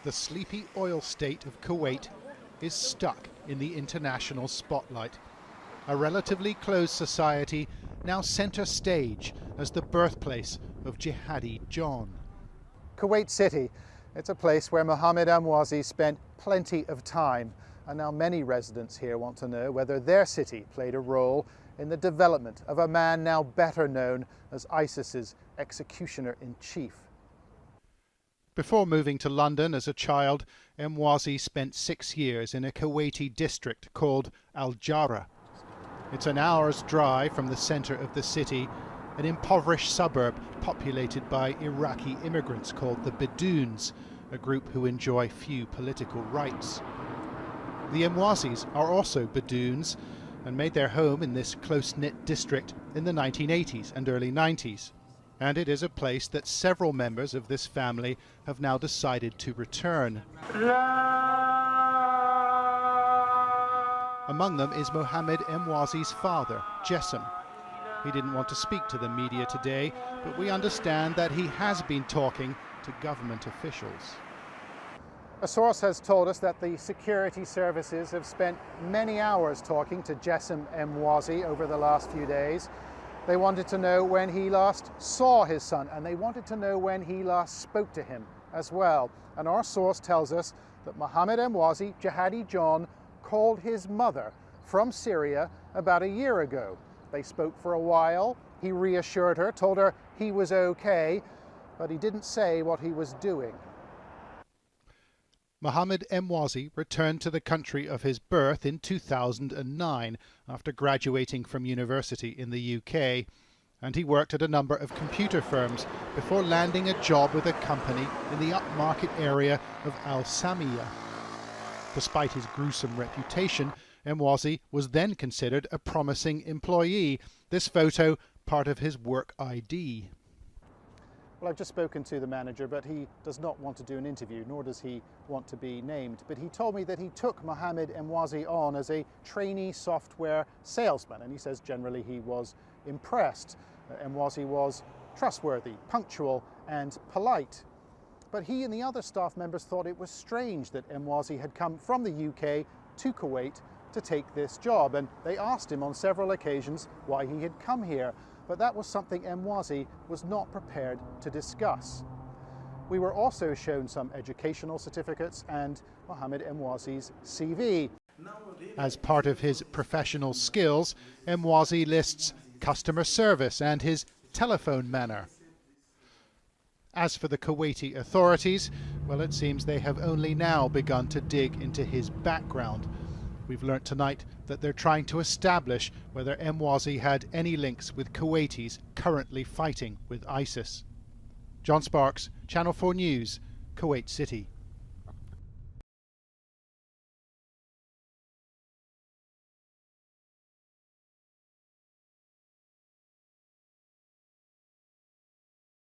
the sleepy oil state of Kuwait is stuck in the international spotlight. A relatively closed society now centre stage as the birthplace of Jihadi John. Kuwait City, it's a place where Mohammed Emwazi spent plenty of time, and now many residents here want to know whether their city played a role in the development of a man now better known as ISIS's executioner-in-chief. Before moving to London as a child, Emwazi spent 6 years in a Kuwaiti district called Al-Jara. It's an hour's drive from the centre of the city, an impoverished suburb populated by Iraqi immigrants called the Badoons, a group who enjoy few political rights. The Emwazis are also Badoons and made their home in this close-knit district in the 1980s and early 90s. And it is a place that several members of this family have now decided to return. Among them is Mohammed Emwazi's father, Jessam. He didn't want to speak to the media today, but we understand that he has been talking to government officials. A source has told us that the security services have spent many hours talking to Jessam Emwazi over the last few days. They wanted to know when he last saw his son, and they wanted to know when he last spoke to him as well. And our source tells us that Mohammed Emwazi, Jihadi John, called his mother from Syria about a year ago. They spoke for a while. He reassured her, told her he was okay, but he didn't say what he was doing. Mohammed Emwazi returned to the country of his birth in 2009 after graduating from university in the UK, and he worked at a number of computer firms before landing a job with a company in the upmarket area of Al Samiya. Despite his gruesome reputation, Emwazi was then considered a promising employee. This photo part of his work ID. Well, I've just spoken to the manager, but he does not want to do an interview, nor does he want to be named. But he told me that he took Mohammed Emwazi on as a trainee software salesman, and he says generally he was impressed. Emwazi was trustworthy, punctual and polite. But he and the other staff members thought it was strange that Emwazi had come from the UK to Kuwait to take this job, and they asked him on several occasions why he had come here. But that was something Emwazi was not prepared to discuss. We were also shown some educational certificates and Mohammed Emwazi's CV. As part of his professional skills, Emwazi lists customer service and his telephone manner. As for the Kuwaiti authorities, well, it seems they have only now begun to dig into his background. We've learnt tonight that they're trying to establish whether Emwazi had any links with Kuwaitis currently fighting with ISIS. John Sparks, Channel 4 News, Kuwait City.